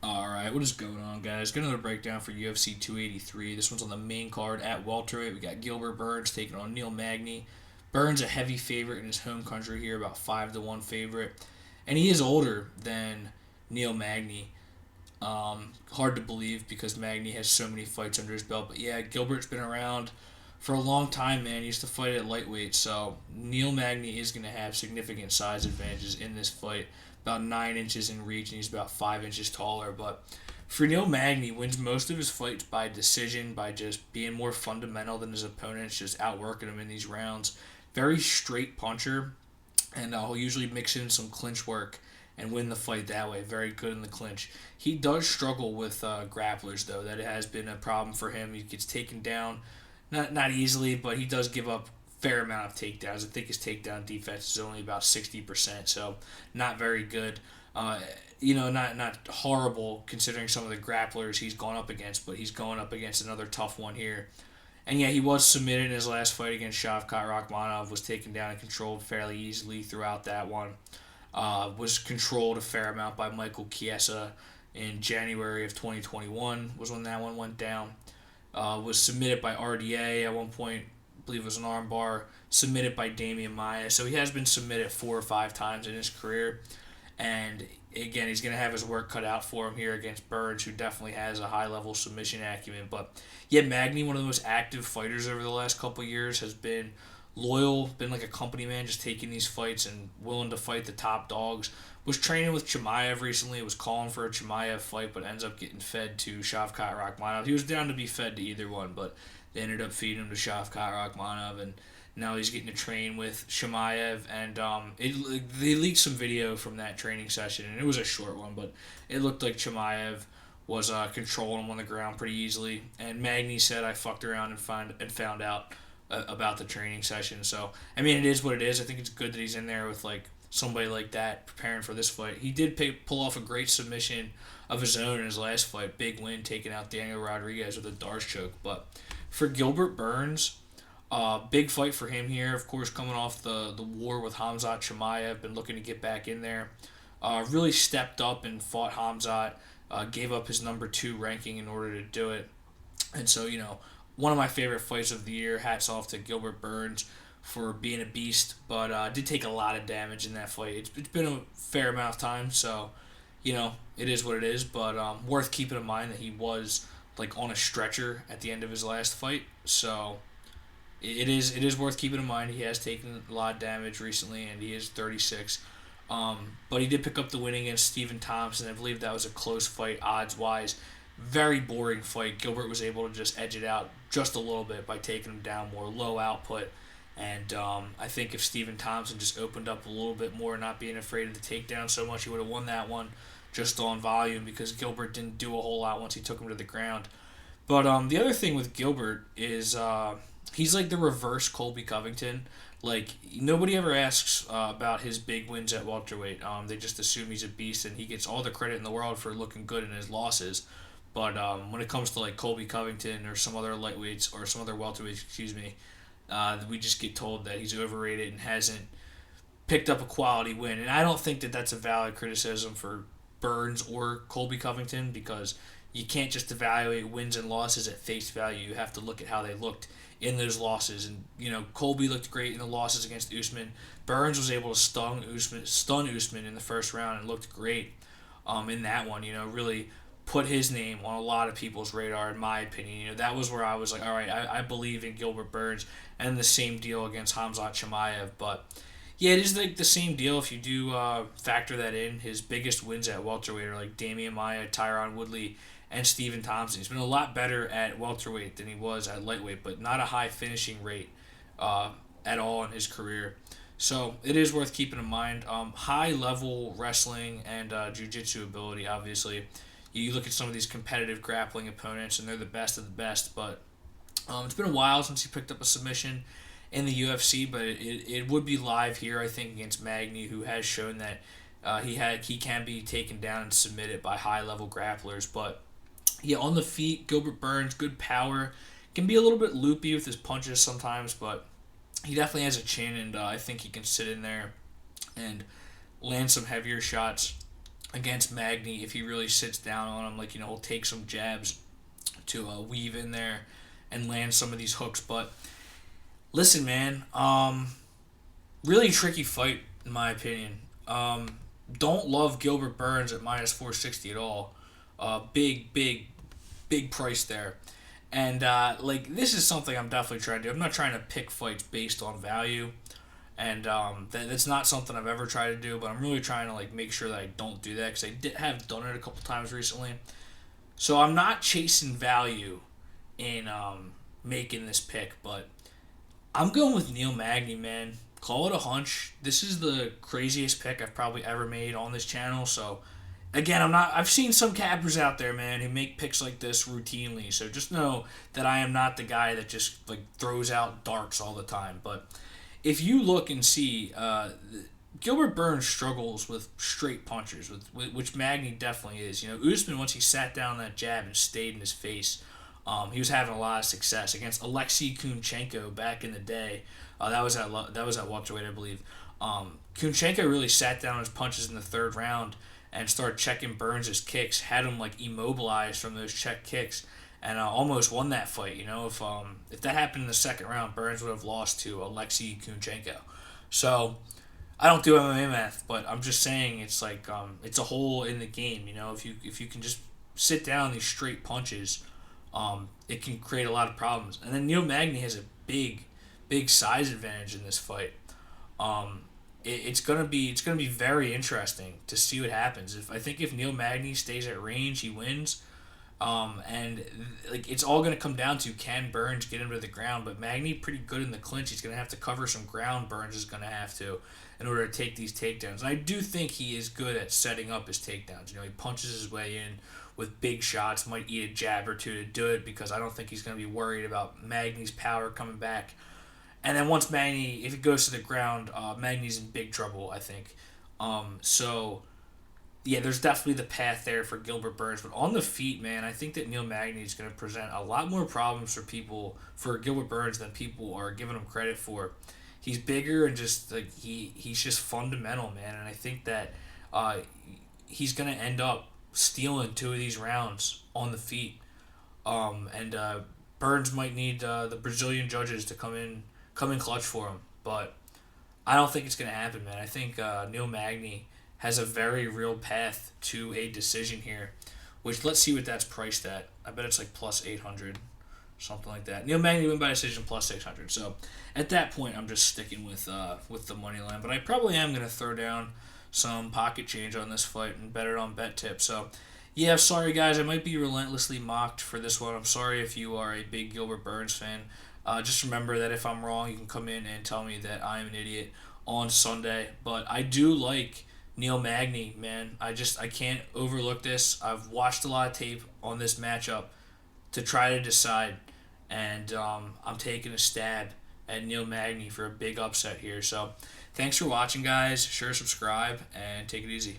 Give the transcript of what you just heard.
Alright, what is going on, guys? Got another breakdown for UFC 283. This one's on the main card at welterweight. We got Gilbert Burns taking on Neil Magny. Burns a heavy favorite in his home country here, about 5-1 favorite. And he is older than Neil Magny. Hard to believe because Magny has so many fights under his belt. But yeah, Gilbert's been around for a long time, man. He used to fight at lightweight, so Neil Magny is going to have significant size advantages in this fight. About 9 inches in reach, and he's about 5 inches taller. But for Neil Magny, wins most of his fights by decision, by just being more fundamental than his opponents, just outworking him in these rounds. Very straight puncher, and he'll usually mix in some clinch work and win the fight that way. Very good in the clinch. He does struggle with grapplers, though. That has been a problem for him. He gets taken down, not easily, but he does give up fair amount of takedowns. I think his takedown defense is only about 60%, so not very good. Not horrible considering some of the grapplers he's gone up against, but he's going up against another tough one here. And yeah, he was submitted in his last fight against Shavkat Rakhmonov, was taken down and controlled fairly easily throughout that one. Was controlled a fair amount by Michael Chiesa in January of 2021 was when that one went down. Was submitted by RDA at one point, I believe it was an armbar, submitted by Damian Maia. So he has been submitted 4 or 5 times in his career. And again, he's going to have his work cut out for him here against Burns, who definitely has a high-level submission acumen. But yeah, Magny, one of the most active fighters over the last couple of years, has been loyal, been like a company man, just taking these fights and willing to fight the top dogs. Was training with Chimaev recently, was calling for a Chimaev fight, but ends up getting fed to Shavkat Rakhmonov. He was down to be fed to either one, but they ended up feeding him to Shavkat Rakhmonov, and now he's getting to train with Chimaev. And they leaked some video from that training session, and it was a short one, but it looked like Chimaev was controlling him on the ground pretty easily. And Magny said, "I fucked around and found out about the training session." So I mean, it is what it is. I think it's good that he's in there with like somebody like that preparing for this fight. He did pull off a great submission of his own in his last fight. Big win, taking out Daniel Rodriguez with a Darce choke. But for Gilbert Burns, big fight for him here. Of course, coming off the war with Khamzat Chimaev, been looking to get back in there. Really stepped up and fought Khamzat. Gave up his number 2 ranking in order to do it. And so, one of my favorite fights of the year. Hats off to Gilbert Burns for being a beast, but did take a lot of damage in that fight. It's been a fair amount of time, so it is what it is. But worth keeping in mind that he was like on a stretcher at the end of his last fight, so it is worth keeping in mind. He has taken a lot of damage recently, and he is 36. But he did pick up the win against Stephen Thompson. I believe that was a close fight odds wise. Very boring fight. Gilbert was able to just edge it out just a little bit by taking him down more, low output. And I think if Stephen Thompson just opened up a little bit more, not being afraid of the takedown so much, he would have won that one just on volume, because Gilbert didn't do a whole lot once he took him to the ground. But the other thing with Gilbert is he's like the reverse Colby Covington. Like, nobody ever asks about his big wins at welterweight. They just assume he's a beast, and he gets all the credit in the world for looking good in his losses. But when it comes to like Colby Covington or some other lightweights or some other welterweights, we just get told that he's overrated and hasn't picked up a quality win. And I don't think that that's a valid criticism for Burns or Colby Covington, because you can't just evaluate wins and losses at face value. You have to look at how they looked in those losses. And, Colby looked great in the losses against Usman. Burns was able to stun Usman in the first round and looked great in that one. Really put his name on a lot of people's radar, in my opinion. That was where I was like, all right, I believe in Gilbert Burns. And the same deal against Khamzat Chimaev. But yeah, it is like the same deal if you do factor that in. His biggest wins at welterweight are like Damian Maia, Tyron Woodley, and Stephen Thompson. He's been a lot better at welterweight than he was at lightweight, but not a high finishing rate at all in his career. So it is worth keeping in mind. High level wrestling and jiu-jitsu ability, obviously. You look at some of these competitive grappling opponents, and they're the best of the best. But it's been a while since he picked up a submission in the UFC, but it would be live here, I think, against Magny, who has shown that he can be taken down and submitted by high-level grapplers. But yeah, on the feet, Gilbert Burns, good power. Can be a little bit loopy with his punches sometimes, but he definitely has a chin, and I think he can sit in there and land some heavier shots. against Magny if he really sits down on him. Like, he'll take some jabs to weave in there and land some of these hooks. But listen, man, really tricky fight in my opinion. Don't love Gilbert Burns at minus 460 at all. Big price there. And this is something I'm definitely trying to do. I'm not trying to pick fights based on value, and that's not something I've ever tried to do. But I'm really trying to make sure that I don't do that because have done it a couple times recently. So I'm not chasing value in making this pick, but I'm going with Neil Magny, man. Call it a hunch. This is the craziest pick I've probably ever made on this channel. So again, I've seen some cappers out there, man, who make picks like this routinely. So just know that I am not the guy that just throws out darts all the time. But if you look and see, Gilbert Burns struggles with straight punches, which Magny definitely is. Usman, once he sat down that jab and stayed in his face, he was having a lot of success against Alexei Kunchenko back in the day. That was at welterweight, I believe. Kunchenko really sat down his punches in the third round and started checking Burns' kicks, had him immobilized from those check kicks, and almost won that fight. If that happened in the second round, Burns would have lost to Alexei Kunchenko. So I don't do MMA math, but I'm just saying it's it's a hole in the game. If you can just sit down these straight punches, it can create a lot of problems. And then Neil Magny has a big size advantage in this fight. It's gonna be very interesting to see what happens. I think if Neil Magny stays at range, he wins. And it's all gonna come down to, can Burns get him to the ground? But Magny pretty good in the clinch. He's gonna have to cover some ground. Burns is gonna have to in order to take these takedowns. And I do think he is good at setting up his takedowns. He punches his way in with big shots. Might eat a jab or two to do it because I don't think he's gonna be worried about Magny's power coming back. And then once Magny, if it goes to the ground, Magny's in big trouble, I think. Yeah, there's definitely the path there for Gilbert Burns. But on the feet, man, I think that Neil Magny is going to present a lot more problems for Gilbert Burns than people are giving him credit for. He's bigger and just he's just fundamental, man. And I think that he's going to end up stealing 2 of these rounds on the feet. And Burns might need the Brazilian judges to come in clutch for him, but I don't think it's going to happen, man. I think Neil Magny has a very real path to a decision here, which let's see what that's priced at. I bet it's plus 800, something like that. Neil Magny win by decision plus 600. So at that point, I'm just sticking with the money line, but I probably am going to throw down some pocket change on this fight and bet it on Bet Tip. So yeah, sorry guys, I might be relentlessly mocked for this one. I'm sorry if you are a big Gilbert Burns fan. Just remember that if I'm wrong, you can come in and tell me that I'm an idiot on Sunday. But I do like Neil Magny, man. I can't overlook this. I've watched a lot of tape on this matchup to try to decide. And I'm taking a stab at Neil Magny for a big upset here. So thanks for watching, guys. Sure, subscribe and take it easy.